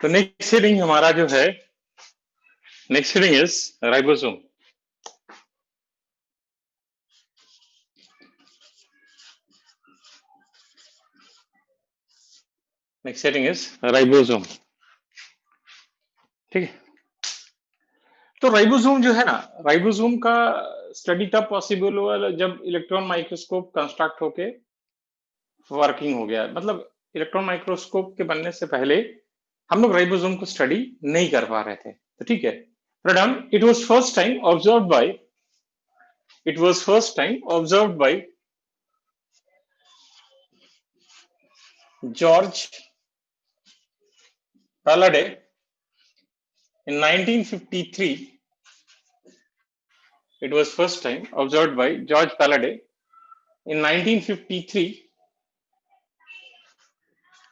तो next heading हमारा जो है, next heading is ribosome. Next heading is ribosome. ठीक है, तो राइबोसोम जो है ना, राइबोसोम का स्टडी तब पॉसिबल हुआ जब इलेक्ट्रॉन माइक्रोस्कोप कंस्ट्रक्ट होके वर्किंग हो गया। मतलब इलेक्ट्रॉन माइक्रोस्कोप के बनने से पहले हम लोग राइबोसोम को स्टडी नहीं कर पा रहे थे। तो ठीक है, but it was first time observed bye, it was first time observed by George Palladay in 1953. It was first time observed by George Palladay in 1953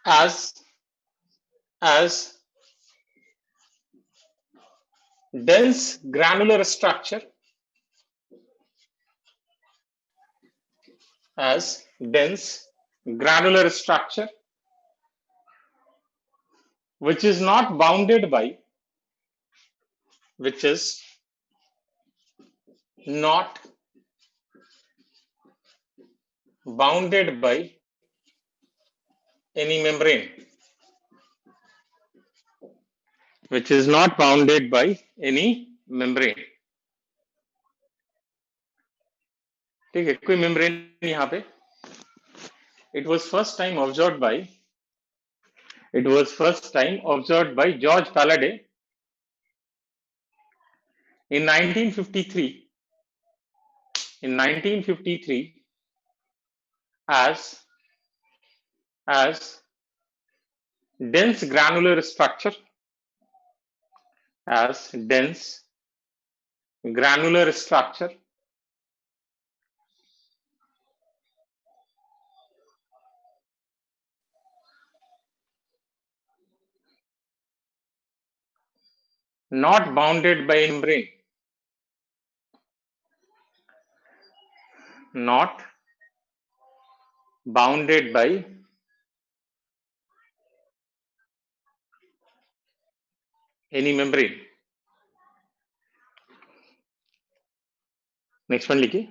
as dense granular structure, as dense granular structure which is not bounded by, which is not bounded by any membrane, which is not bounded by any membrane. ठीक है, कोई membrane यहाँ पे। It was first time observed by George Palladay in 1953 as dense granular structure, as dense granular structure not bounded by membrane, not bounded by any membrane. Next one लिखिए,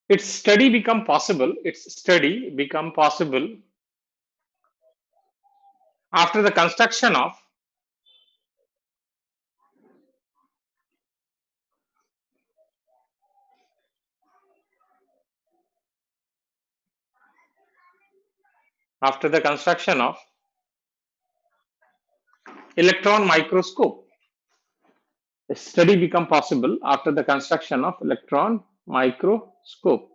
its study become possible after the construction of electron microscope. A study become possible after the construction of electron microscope.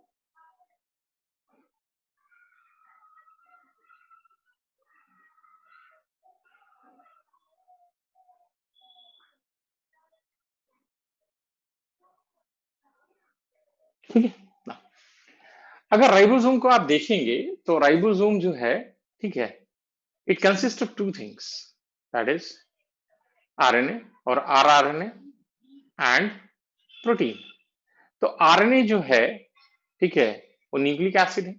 ठीक है ना, अगर ribosome को आप देखेंगे तो ribosome जो है, ठीक है, it consist of two things, that is RNA और आरआरएनए एंड प्रोटीन। तो आरएनए जो है, ठीक है, वो न्यूक्लिक एसिड है,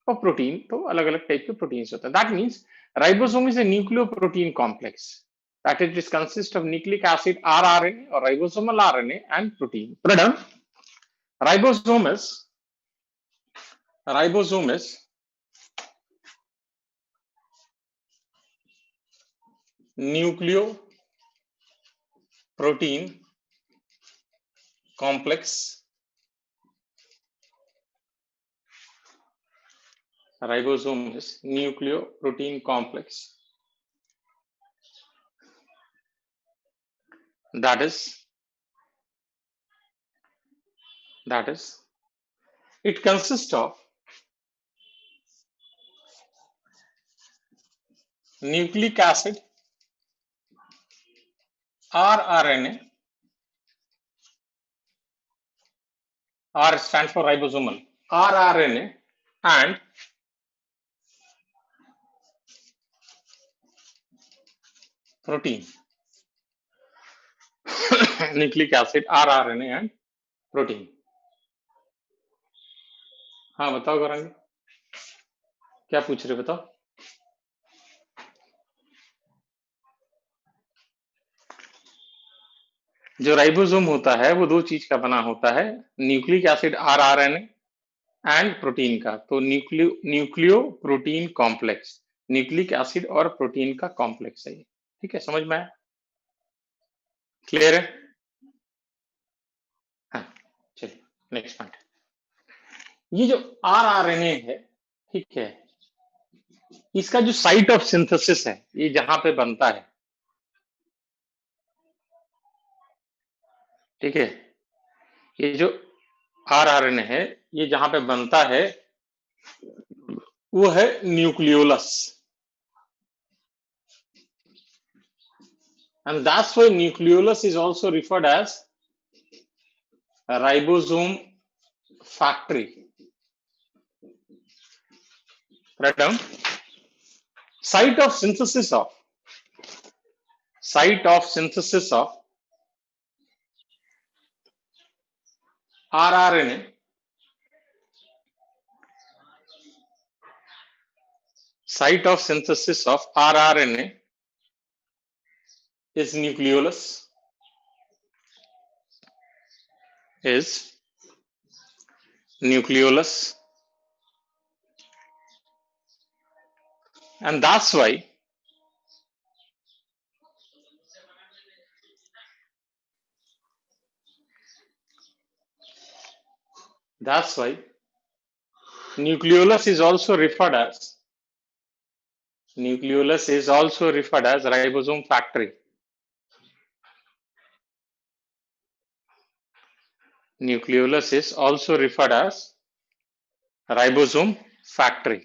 और प्रोटीन तो अलग अलग टाइप के प्रोटीन्स होते हैं। That means ribosome is a nucleo protein complex, that is it consist of nucleic acid rRNA और ribosomal RNA and protein. Ribosome is nucleoprotein complex. Ribosome is nucleoprotein complex. That is, it consists of nucleic acid, rRNA, R stands for ribosomal, rRNA and protein. Nucleic acid, rRNA and protein. हाँ बताओ गौरांगी, क्या पूछ रहे बताओ। जो ribosome होता है वो दो चीज का बना होता है, nucleic acid rRNA and protein का। तो nucleo protein complex, nucleic acid और प्रोटीन का कॉम्प्लेक्स है ये। ठीक है, समझ में आया? क्लियर है? हाँ, चलिए नेक्स्ट पॉइंट। ये जो आरआरएनए है, ठीक है, इसका जो साइट ऑफ सिंथेसिस है, ये जहां पे बनता है, ठीक है, ये जो आरआरएनए है, ये जहां पे बनता है वो है nucleolus, and that's why nucleolus is also referred as ribosome factory. Write down. Site of synthesis of rRNA site of synthesis of rRNA is nucleolus, and that's why nucleolus is also referred as ribosome factory. Nucleolus is also referred as ribosome factory.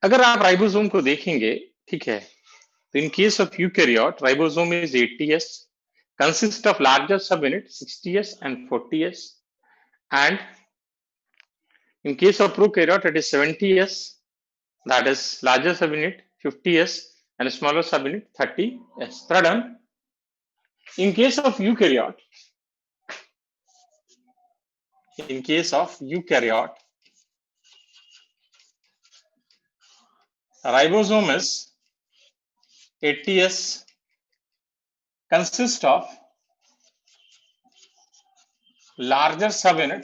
अगर आप ribosome को देखेंगे, ठीक है, तो in case of eukaryote ribosome is 80s, consist of larger subunit 60s and 40s, and in case of prokaryote it is 70s, that is larger subunit 50s and smaller subunit 30s. Third, in case of eukaryote ribosome is 80s, consist of larger subunit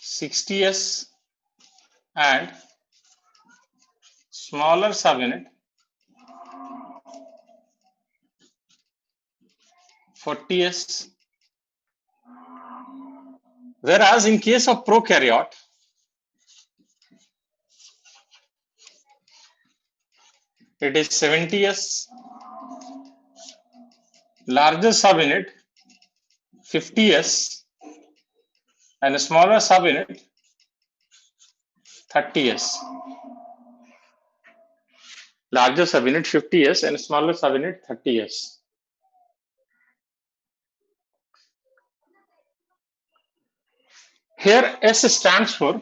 60s and smaller subunit 40s. Whereas in case of prokaryote, it is 70s, larger subunit 50s and smaller subunit 30s. Larger subunit 50s and smaller subunit 30s. Here S stands for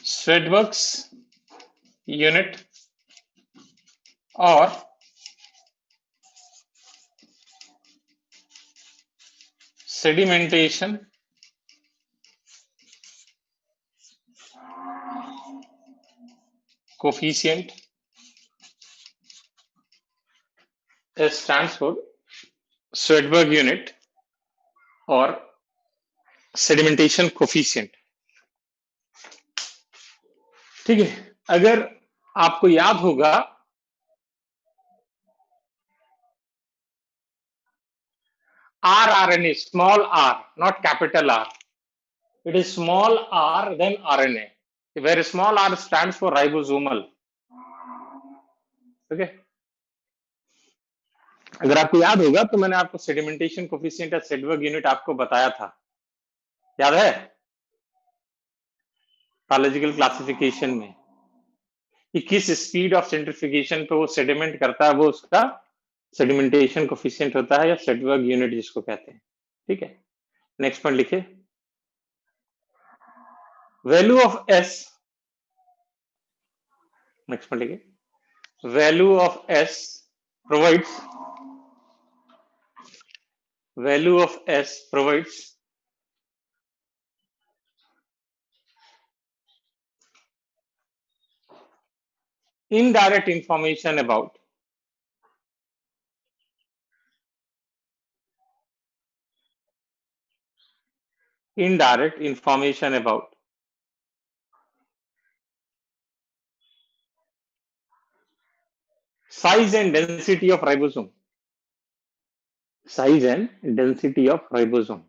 Swedberg's unit or sedimentation coefficient. S stands for Swedberg unit और sedimentation coefficient. ठीक है, अगर आपको याद होगा rRNA, small r, not capital R. It is small r then RNA, where small r stands for ribosomal. Okay? अगर आपको याद होगा तो मैंने आपको सेडिमेंटेशन कोफिशिएंट या सेडबर्ग यूनिट आपको बताया था, याद है? बायोलॉजिकल क्लासिफिकेशन में कि किस स्पीड ऑफ सेंट्रिफिकेशन पे वो सेडिमेंट करता है, वो उसका सेडिमेंटेशन कोफिशिएंट होता है या सेडबर्ग यूनिट जिसको कहते हैं। ठीक है, नेक्स्ट पॉइंट लिखे, value of S, next point लिखे, value of S provides value of S provides indirect information about size and density of ribosome. Size and density of ribosome.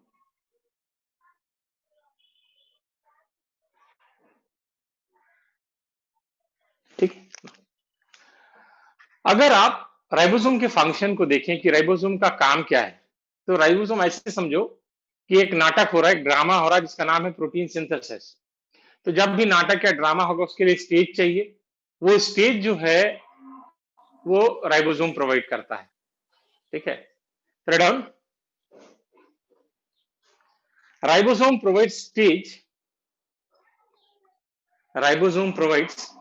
ठीक, अगर आप राइबोसोम के फंक्शन को देखें कि राइबोसोम का काम क्या है, तो राइबोसोम ऐसे समझो कि एक नाटक हो रहा है, एक ड्रामा हो रहा है जिसका नाम है प्रोटीन सिंथेसिस। तो जब भी नाटक या ड्रामा होगा उसके लिए स्टेज चाहिए, वो स्टेज जो है वो राइबोसोम प्रोवाइड करता है। ठीक है, down, ribosome provides stage, ribosome provides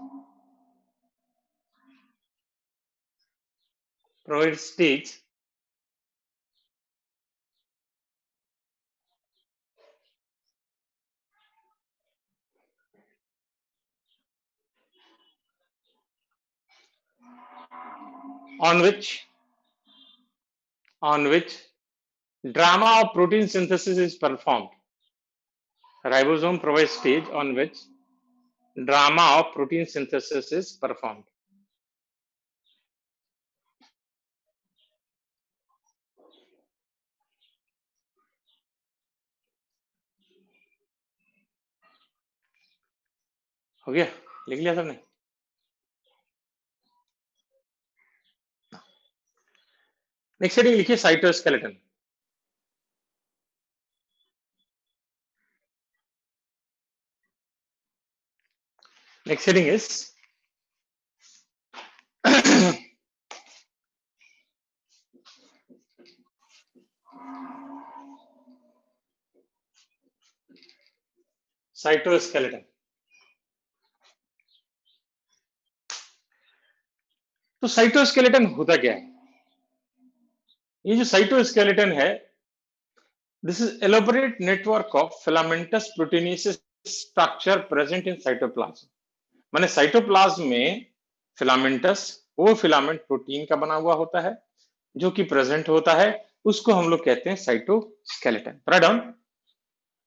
stage on which drama of protein synthesis is performed. Ribosome provides stage on which drama of protein synthesis is performed. हो गया, लिख लिया सबने? नेक्स्ट हेडिंग लिखिए cytoskeleton. Next heading is cytoskeleton. तो cytoskeleton होता क्या है? ये जो साइटोस्केलेटन है, this is elaborate network of filamentous proteinaceous structure present in cytoplasm. माने साइटोप्लाज्म में फिलामेंटस, वो फिलामेंट प्रोटीन का बना हुआ होता है जो कि प्रेजेंट होता है, उसको हम लोग कहते हैं cytoskeleton. Write down,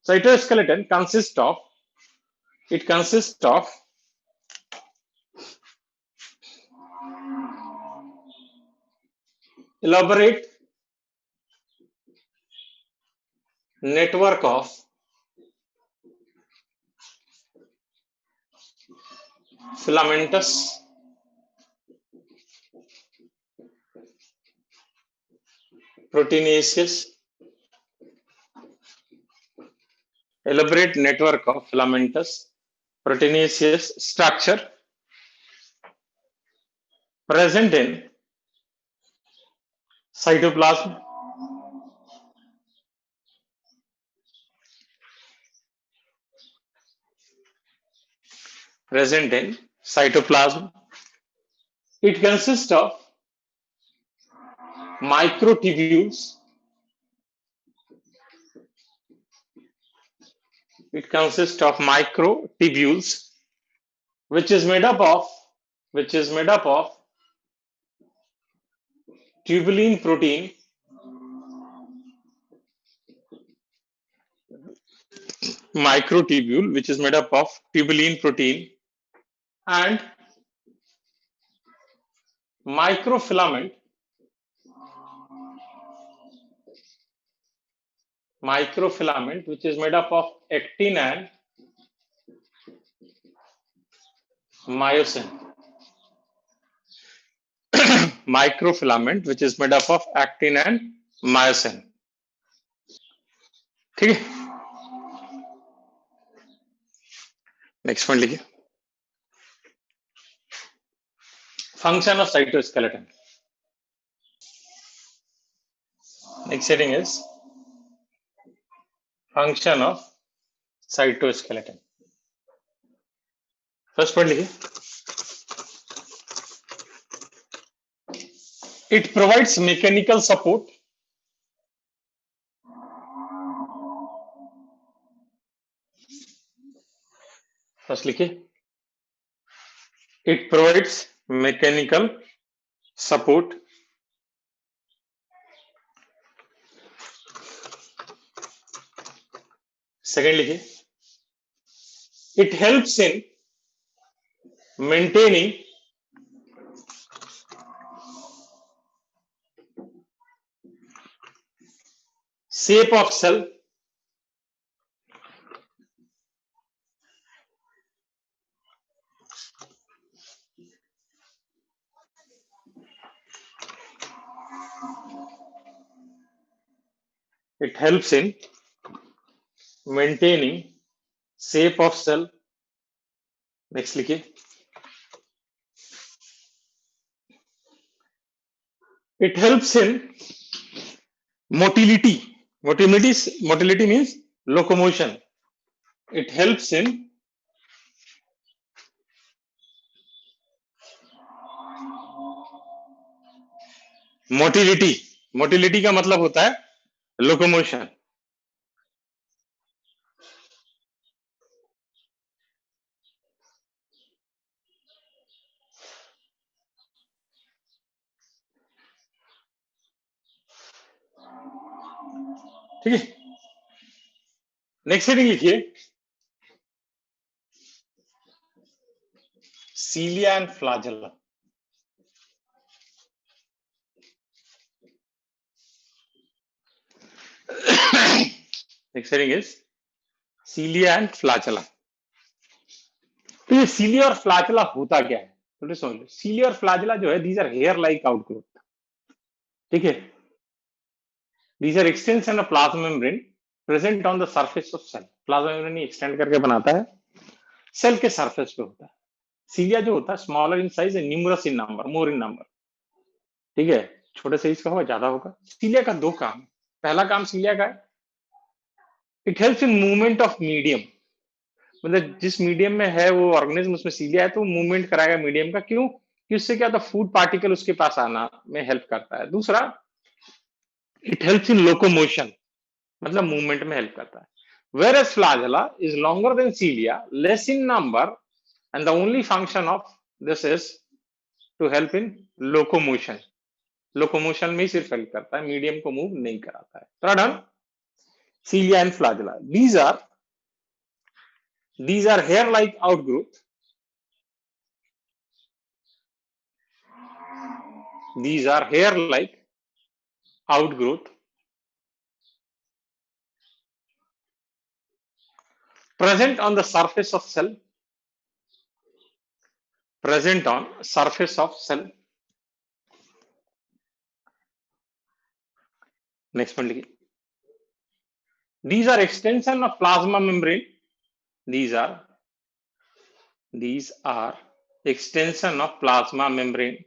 cytoskeleton consist of, it consists of elaborate network of filamentous proteinaceous, elaborate network of filamentous proteinaceous structure present in cytoplasm, present in cytoplasm. It consists of microtubules, it consists of microtubules which is made up of tubulin protein, microtubule which is made up of tubulin protein and microfilament which is made up of actin and myosin. Microfilament which is made up of actin and myosin. ठीक है, next point लिखिए, function of cytoskeleton. Next heading is function of cytoskeleton. First point लिखिए, it provides mechanical support first लिखिए, it provides mechanical support, second लिखिए, it helps in maintaining shape of cell, it helps in maintaining shape of cell. Next लिखिए, it helps in motility. Motility means locomotion. It helps in motility. Motility का मतलब होता है locomotion. ठीक है, next heading लिखिए, cilia and flagella. Next heading is cilia and flagella. तो ये cilia और flagella होता क्या है, तो समझ लो, cilia और flagella जो है, these are hair like outgrowth. ठीक है, these are extension of plasma membrane present on the surface of cell. plasma membrane extend करके बनाता है, सेल के सरफेस पे होता है. सीलिया जो होता है smaller in size and numerous in number, more in number. ठीक है, छोटे साइज का होगा, ज्यादा होगा. सीलिया का दो काम. पहला काम सीलिया का है, it helps in movement of medium. मतलब जिस मीडियम में है वो ऑर्गेनिज्म, उसमें सीलिया है तो मूवमेंट कराएगा मीडियम का. क्यों? कि उससे क्या होता है, फूड पार्टिकल उसके पास आना में हेल्प करता है. दूसरा, इट हेल्प्स इन लोकोमोशन, मतलब मूवमेंट में हेल्प करता है. Whereas flagella is longer than cilia, less in number, and the only function of this is to help in locomotion. Locomotion में ही सिर्फ हेल्प करता है, मीडियम को मूव नहीं कराता है. Third, cilia and flagella. These are hair-like outgrowth. These are hair-like outgrowth present on the surface of cell. Present on surface of cell. Next one. These are extension of plasma membrane. These are extension of plasma membrane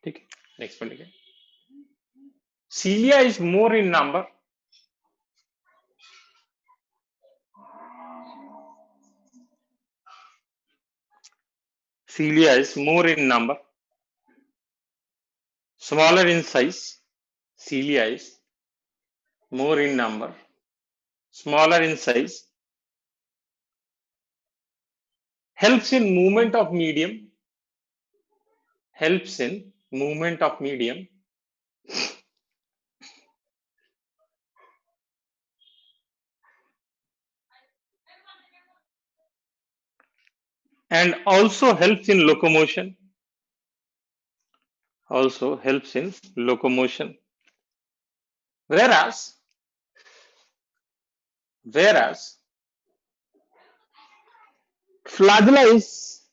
ठीक है. Next point लिखिए, cilia is more in number. Cilia is more in number, smaller in size. Cilia is more in number, smaller in size, helps in movement of medium, helps in movement of medium, and also helps in locomotion. Also helps in locomotion. Whereas flagella is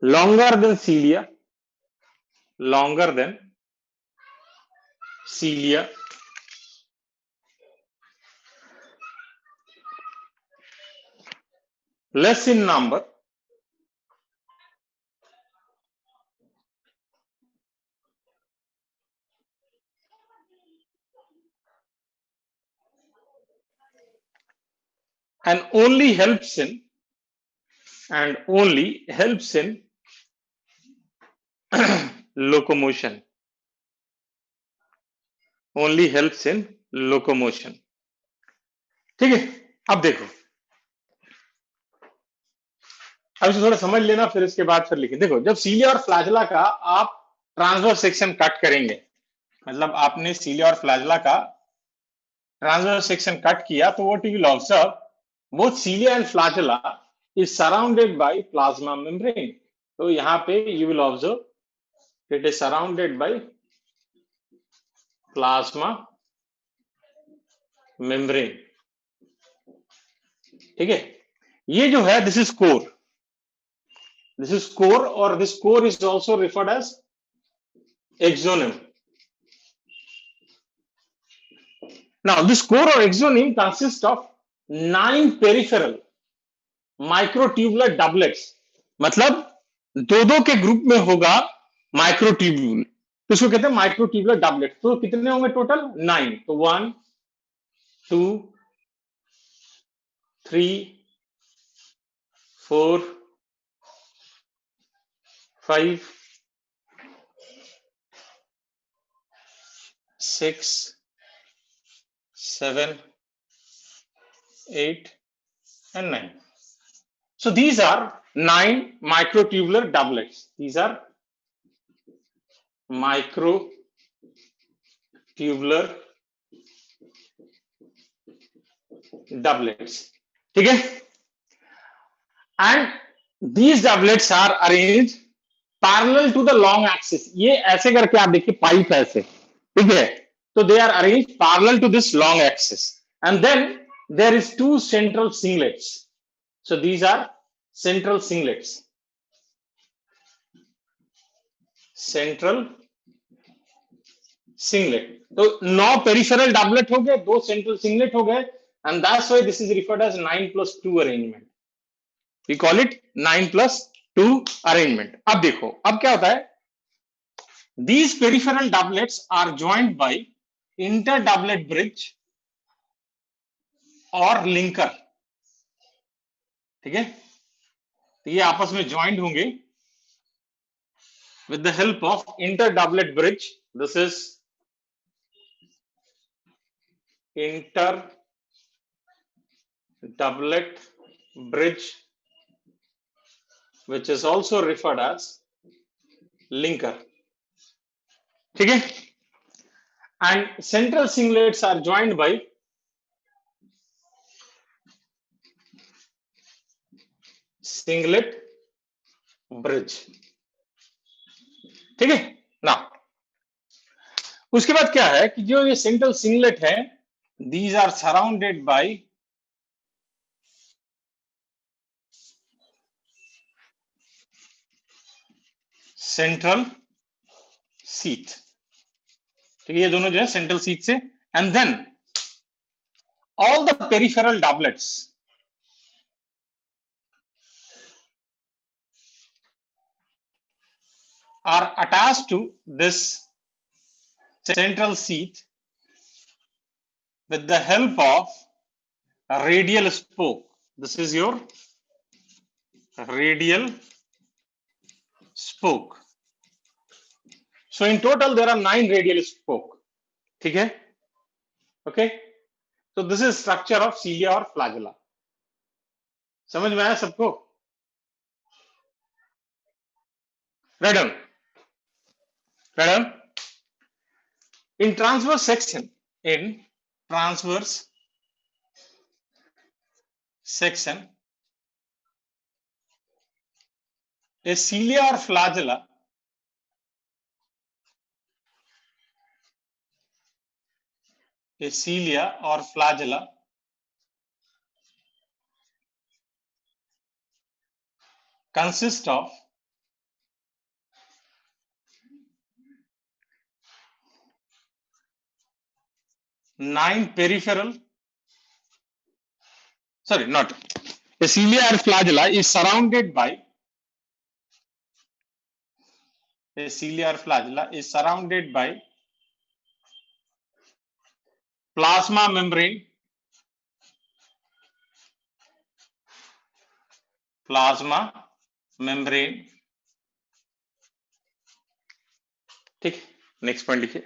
longer than cilia, less in number, and only helps in locomotion. Only helps in locomotion. ठीक है, अब देखो, अब इसे थोड़ा समझ लेना, फिर इसके बाद फिर लिखें। देखो, जब सीलिया और फ्लैजेला का आप ट्रांसवर्स सेक्शन कट करेंगे, मतलब आपने सीलिया और फ्लैजेला का ट्रांसवर्स सेक्शन कट किया, तो what you will observe, both cilia and flagella is surrounded by plasma membrane. तो यहाँ पे you will observe it is surrounded by plasma membrane. ठीक है, ये जो है this is core, this is core, or this core is also referred as axoneme. Now this core or axoneme consists of 9 peripheral microtubular doublets, मतलब दो दो के group में होगा माइक्रोट्यूब्यूल, तो इसको कहते हैं माइक्रोट्यूबुलर डबलेट। तो कितने होंगे टोटल? 9। तो 1 2 3 4 5 6 7 8 and 9. So these are 9 microtubular doublets. These are microtubular doublets. ठीक है, and these doublets are arranged parallel to the long axis. ये ऐसे करके आप देखिए पाइप ऐसे, ठीक है, तो they are arranged parallel to this long axis, and then there is 2 central singlets. So these are central singlets. Central singlet. तो 9 पेरिफेरल डबलेट हो गए, 2 सेंट्रल सिंगलेट हो गए, and that's why this is referred as 9+2 arrangement. We call it 9+2 arrangement. अब देखो, अब क्या होता है, these peripheral doublets are joined by inter-doublet bridge और linker. ठीक है, तो ये आपस में ज्वाइंट होंगे with the help of inter-doublet bridge. This is inter-doublet bridge, which is also referred as linker. ठीक है, and central singlets are joined by singlet bridge. ठीक है ना, उसके बाद क्या है कि जो ये सेंट्रल सिंगलेट है, these are surrounded by central sheath. ठीक है, ये दोनों जो है सेंट्रल शीथ से, and then all the peripheral doublets are attached to this central sheath with the help of a radial spoke. This is your radial spoke. So in total there are 9 radial spoke. ठीक है, okay, so this is structure of cilia और flagella. समझ में आया सबको? Right on. Right on. In transverse section, a cilia or flagella consists of 9 peripheral, sorry, not, a cilia or flagella is surrounded by plasma membrane plasma membrane. ठीक, next point लिखिए,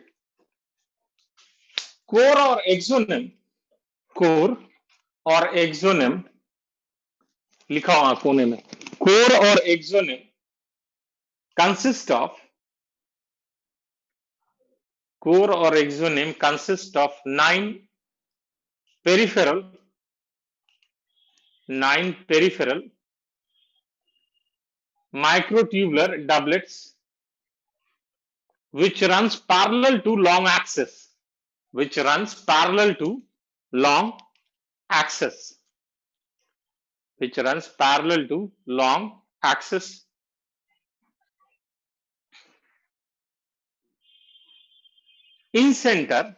core और exonym, core और exonym लिखा हुआ कोने में, core और exonym consist of, core or exonym consists of peripheral nine peripheral microtubular doublets which runs parallel to long axis, which runs parallel to long axis, which runs parallel to long axis. In center,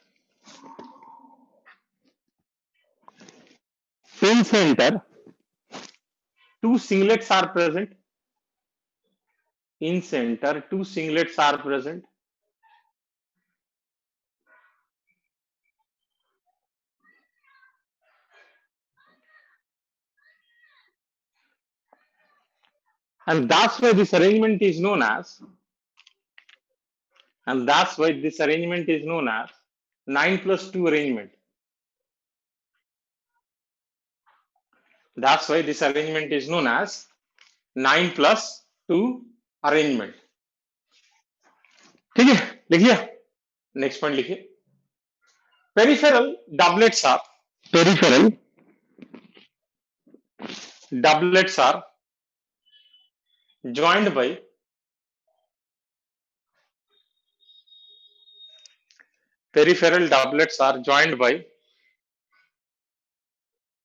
two singlets are present. In center, two singlets are present. And that's why this arrangement is known as, 9+2 arrangement. That's why this arrangement is known as 9+2 arrangement. ठीक है, लिखिए next point लिखिए, peripheral doublets are, peripheral doublets are joined by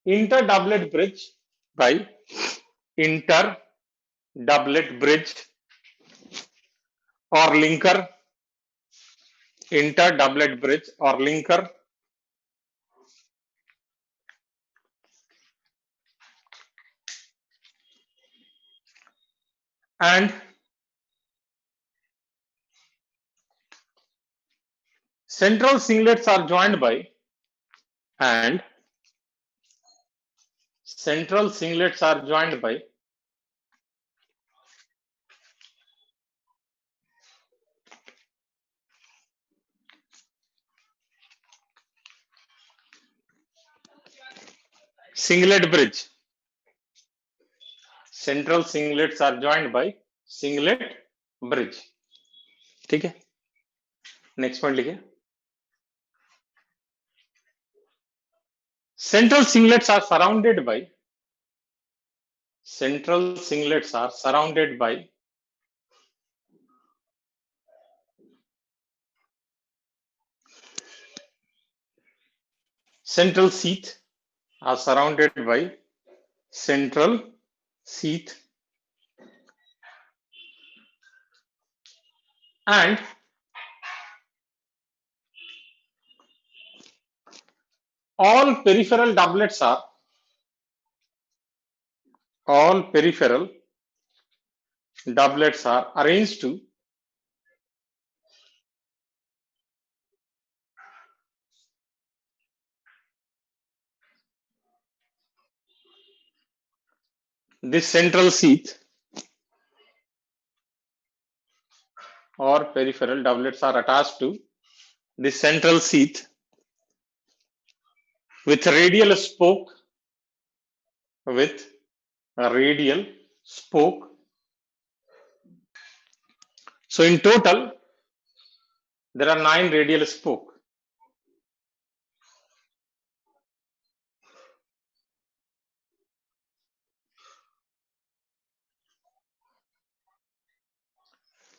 inter-doublet bridge, or linker, inter-doublet bridge or linker, and central singlets are joined by, singlet bridge. Central singlets are joined by singlet bridge. ठीक है, next point लिखिए, central singlets are surrounded by, central sheath, are surrounded by central sheath, and all peripheral doublets are arranged to this central sheath, or peripheral doublets are attached to this central sheath with radial spoke, So in total, there are 9 radial spoke.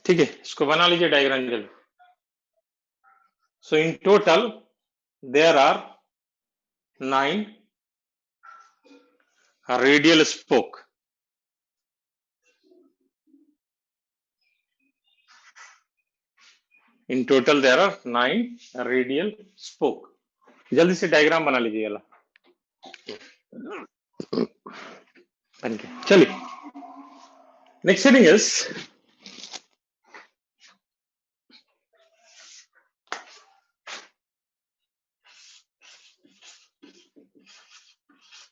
ठीक है, इसको बना लीजिए diagram जल्दी. So in total, there are 9 radial spoke. In total, there are 9 radial spoke. जल्दी से diagram बना लीजिए वाला. चलिए, next heading is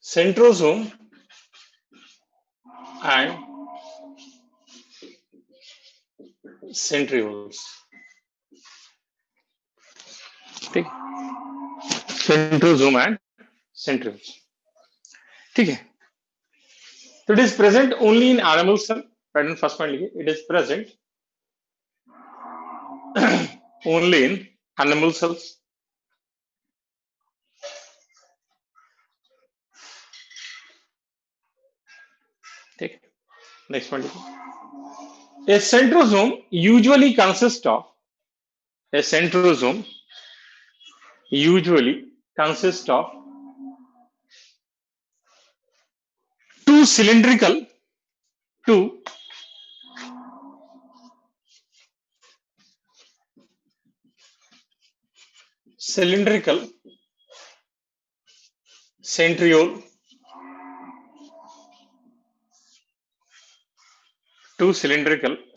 centrosome and centrioles. ठीक, centrosome and centrioles. ठीक है, so it is present only in animal cell. Pattern first point लिखिए, it is present only in animal cells. ठीक, next point लिखिए, a centrosome usually consists of two cylindrical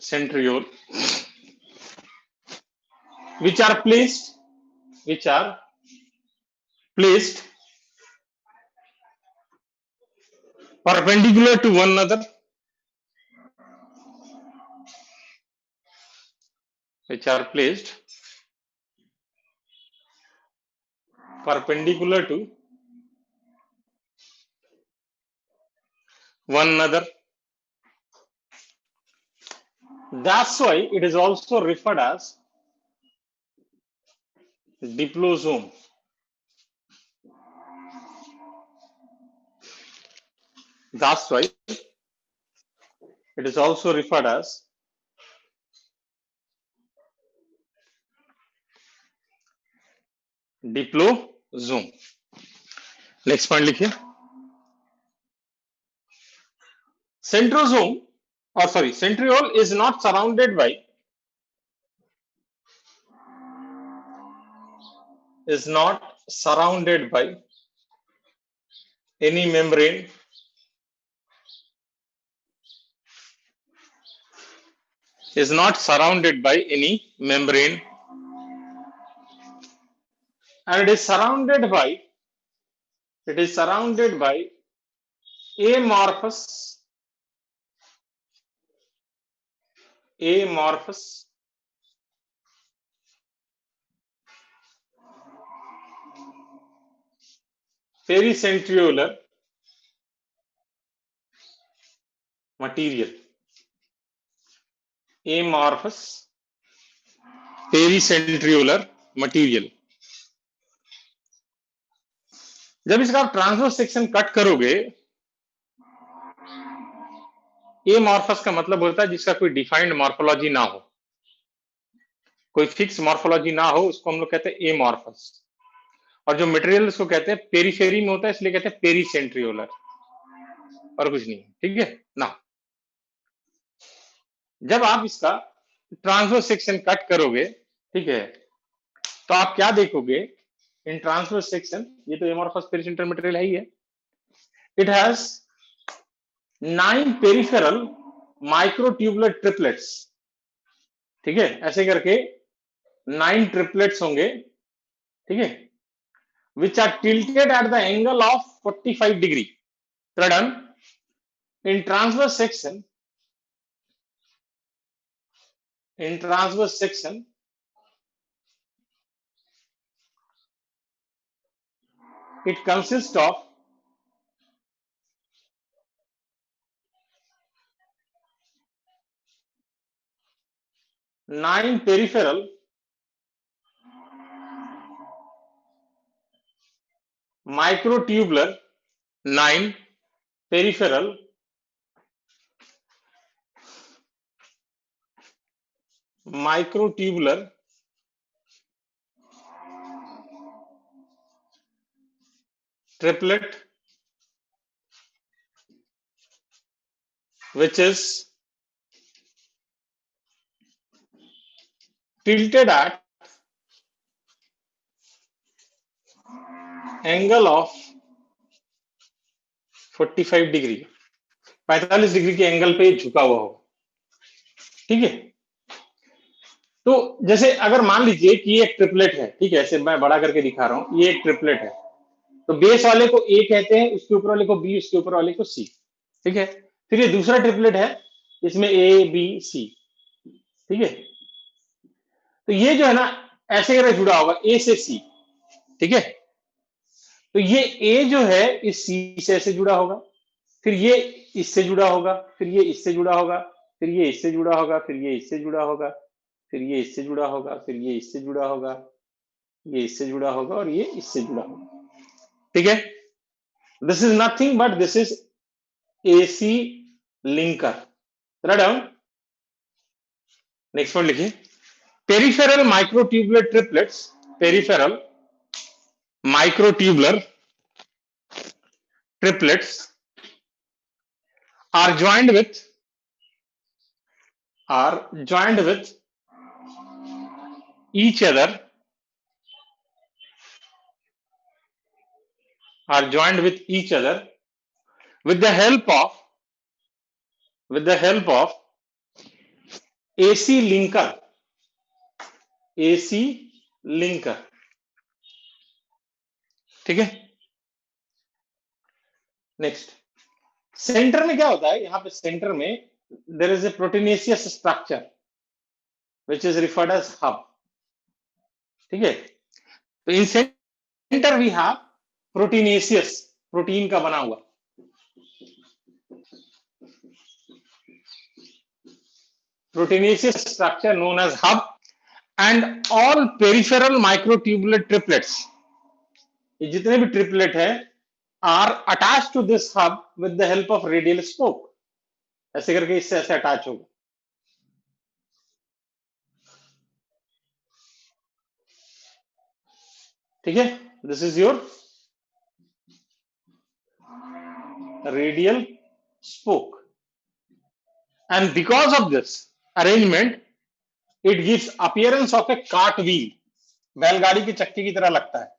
centriole, which are placed perpendicular to one another, That's why it is also referred as diplosome. That's why it is also referred as diplosome. Next point लिखिए, centriole is not surrounded by any membrane, and it is surrounded by amorphous pericentriolar material. जब इसका आप transverse section cut करोगे, amorphous का मतलब होता है जिसका कोई डिफाइंड मॉर्फोलॉजी ना हो, कोई फिक्स मॉर्फोलॉजी ना हो, उसको हम लोग कहते हैं एमॉर्फस। और जो मटेरियल उसको कहते हैं पेरिफेरी में होता है, इसलिए कहते हैं पेरीसेंट्रियोलर, और कुछ नहीं, ठीक है ना। जब आप इसका ट्रांसवर्स सेक्शन कट करोगे, ठीक है, तो आप क्या देखोगे इन ट्रांसवर्स सेक्शन, ये तो एमॉर्फस पेरीसेंट्रियल मटेरियल है ही है, it has 9 peripheral microtubular triplets, ठीक है, ऐसे करके 9 ट्रिपलेट्स होंगे, ठीक है, which are tilted at the angle of 45 degree. Pradhan, in transverse section, it consists of 9 peripheral microtubular triplet, which is tilted at angle of 45 degree, 45 degree के angle पे झुका हुआ होगा, ठीक है। तो जैसे अगर मान लीजिए कि ये एक ट्रिपलेट है, ठीक है, ऐसे मैं बड़ा करके दिखा रहा हूं, ये एक ट्रिपलेट है, तो बेस वाले को ए कहते हैं, उसके ऊपर वाले को बी, उसके ऊपर वाले को सी, ठीक है। फिर ये दूसरा ट्रिपलेट है, इसमें ए बी सी, ठीक है। तो ये जो है ना ऐसे करके जुड़ा होगा ए से सी, ठीक है। तो ये ए जो है इस सी से ऐसे जुड़ा होगा, फिर ये इससे जुड़ा होगा, फिर ये इससे जुड़ा होगा, फिर ये इससे जुड़ा होगा, फिर ये इससे जुड़ा होगा, फिर ये इससे जुड़ा होगा, फिर ये इससे जुड़ा होगा, ये इससे जुड़ा होगा और ये इससे जुड़ा होगा, ठीक है। This is nothing but this is AC linker. Right down. Next point लिखिए, peripheral microtubular triplets, peripheral microtubular triplets are joined with each other, are joined with each other with the help of AC linker, AC linker, ठीक है। Next, centre में क्या होता है, यहां पे centre में there is a proteinaceous structure which is referred as hub, ठीक है। तो in centre we have proteinaceous, protein का बना हुआ, proteinaceous structure known as hub, and all peripheral microtubular triplets, ये जितने भी ट्रिपलेट है are attach to this hub with the help of radial spoke, ऐसे करके इससे ऐसे अटैच होगा, ठीक है। This is your radial spoke, and because of this arrangement it gives appearance of a cart wheel, बैलगाड़ी की चक्के की तरह लगता है।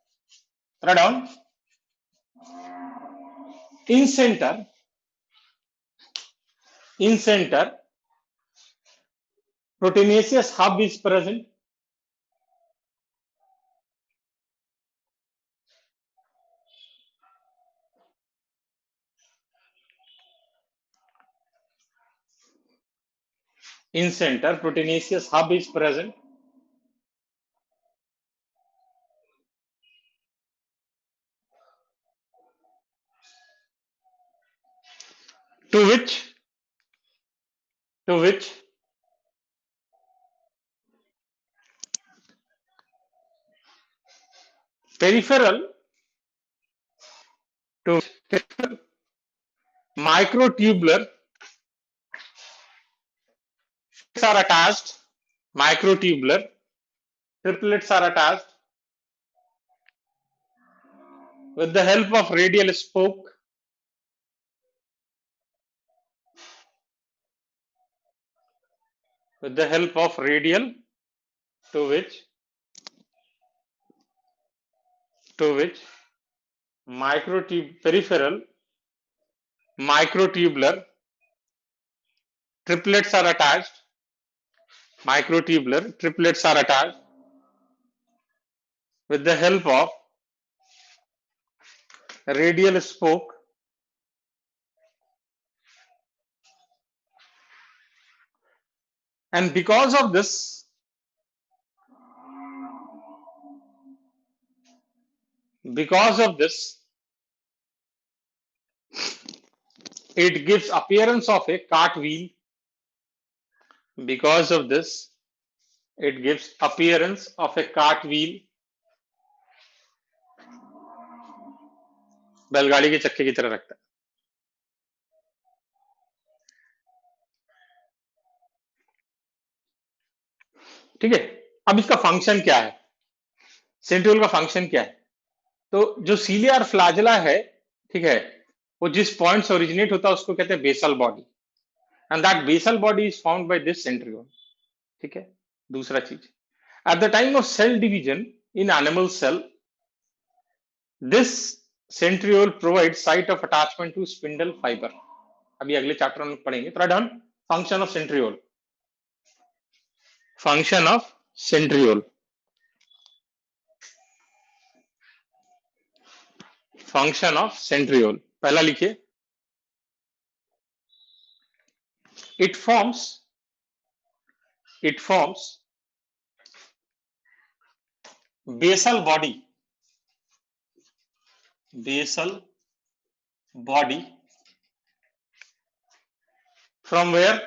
Write down. In centre proteinaceous hub is present, in center proteinaceous hub is present, to which peripheral to microtubular are attached, microtubular triplets are attached with the help of radial spoke, with the help of radial, to which peripheral microtubular triplets are attached, microtubular triplets are attached with the help of radial spoke, and because of this it gives appearance of a cartwheel, because of this it gives appearance of a cartwheel, बैलगाड़ी के चक्के की तरह रखता है, ठीक है। अब इसका फंक्शन क्या है, सेंट्रियोल का फंक्शन क्या है, तो जो सीलियर फ्लैजेला है, ठीक है, वो जिस पॉइंट से ओरिजिनेट होता है उसको कहते हैं basal body, and that basal body is found by this centriole, ठीक है। दूसरा चीज, at the time of cell division in animal cell this centriole provide site of attachment to spindle fibre, अभी अगले चैप्टर में पढ़ेंगे। थोड़ा done, function of centriole, function of centriole, function of centriole, पहला लिखिए it forms basal body from where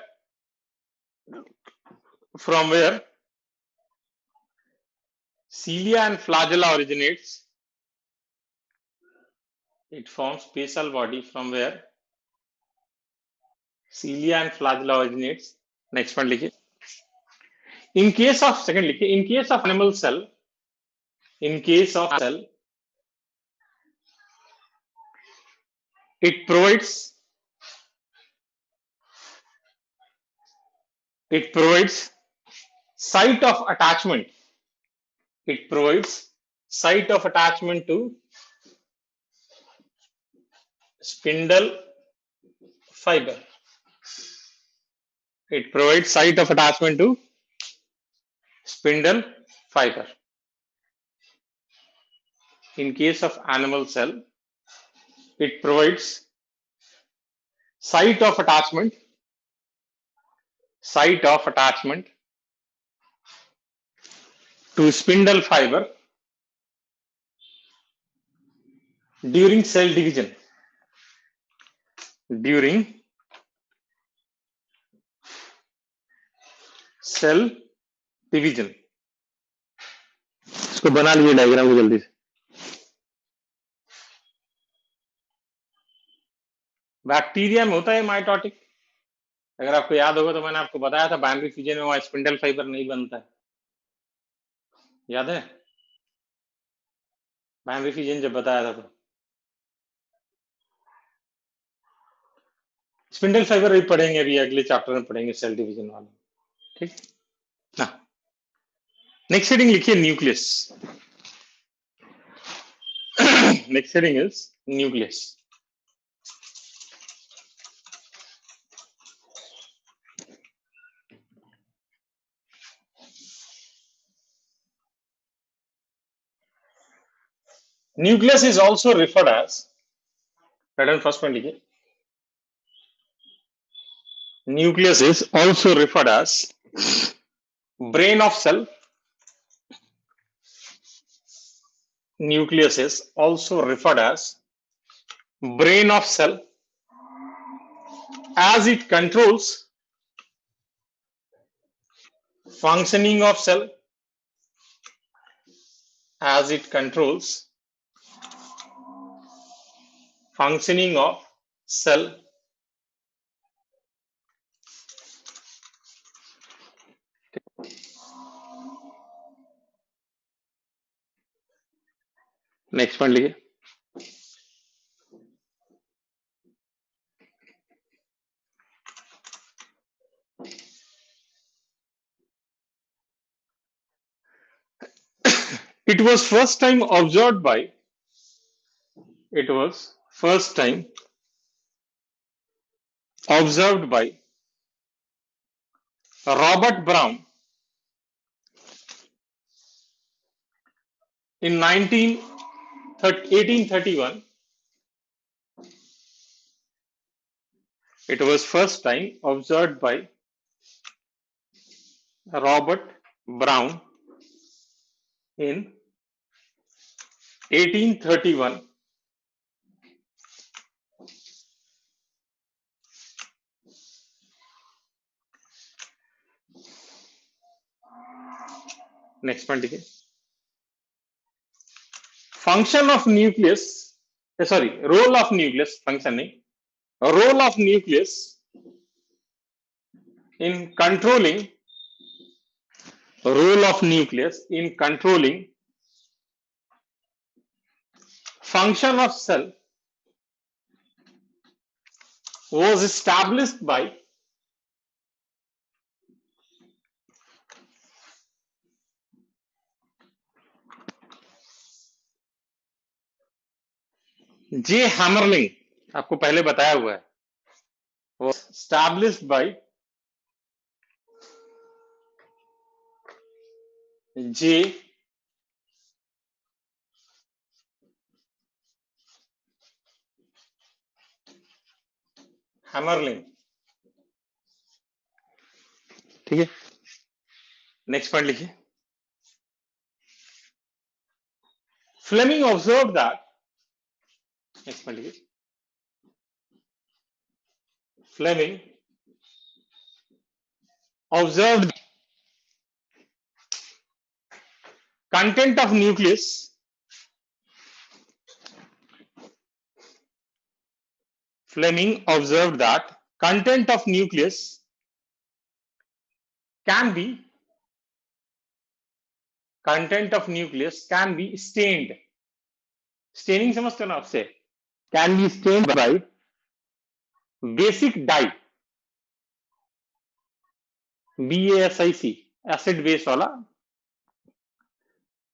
cilia and flagella originates. It forms basal body from where cilia and flagella originates. Next one लिखिए. In case of second लिखिए. In case of animal cell, it provides site of attachment. It provides site of attachment to spindle fiber. It provides site of attachment to spindle fiber. In case of animal cell, it provides site of attachment to spindle fiber during cell division. इसको बना लीजिए diagram को जल्दी से. Bacteria में होता है mitotic. अगर आपको याद होगा तो मैंने आपको बताया था बाइनरी फ्यूजन में वहां स्पिंडल फाइबर नहीं बनता है. याद है बाइनरी फ्यूजन जब बताया था तो स्पिंडल फाइबर भी पढ़ेंगे. अभी अगले चैप्टर में पढ़ेंगे सेल डिवीजन वाला. ठीक ना. नेक्स्ट हेडिंग लिखिए nucleus. Next heading is nucleus. Nucleus is also referred as, first one लिखिए. Nucleus is also referred as brain of cell. Nucleus is also referred as brain of cell as it controls functioning of cell. Next point लिखिए. It was first time observed by Robert Brown in 1831. It was first time observed by Robert Brown in 1831. Next one लिखिए. Function of nucleus, role of nucleus, function नहीं, role of nucleus in controlling function of cell was established by J. Hammerling. आपको पहले बताया हुआ है. was established by J. Hammerling. ठीक है, next point लिखिए। Fleming observe that, next point लिखिए। Fleming observed content of nucleus Fleming observed that content of nucleus can be stained. Staining समझते हो ना आपसे? Can be stained by basic dye, BASIC, acid base वाला,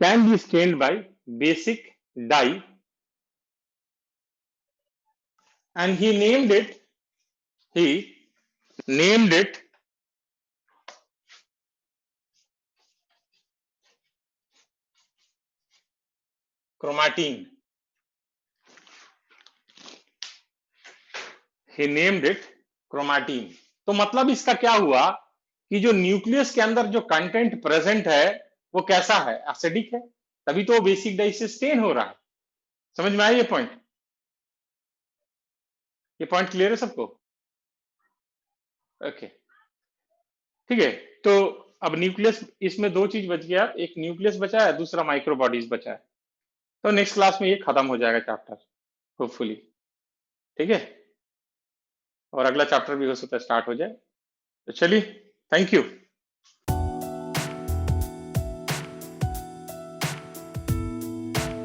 can be stained by basic dye, and he named it chromatine. He named it chromatine. तो मतलब इसका क्या हुआ कि जो न्यूक्लियस के अंदर जो कंटेंट प्रेजेंट है वो कैसा है, एसिडिक है, तभी तो बेसिक डाई से स्टेन हो रहा है। समझ में आया ये पॉइंट? ये पॉइंट क्लियर है सबको? ओके, ठीक है। तो अब न्यूक्लियस, इसमें दो चीज बच गया, एक न्यूक्लियस बचा है, दूसरा माइक्रोबॉडीज बचा है। तो नेक्स्ट क्लास में ये खत्म हो जाएगा चैप्टर, होपफुली, ठीक है, और अगला चैप्टर भी हो सकता है स्टार्ट हो जाए। तो चलिए, थैंक यू।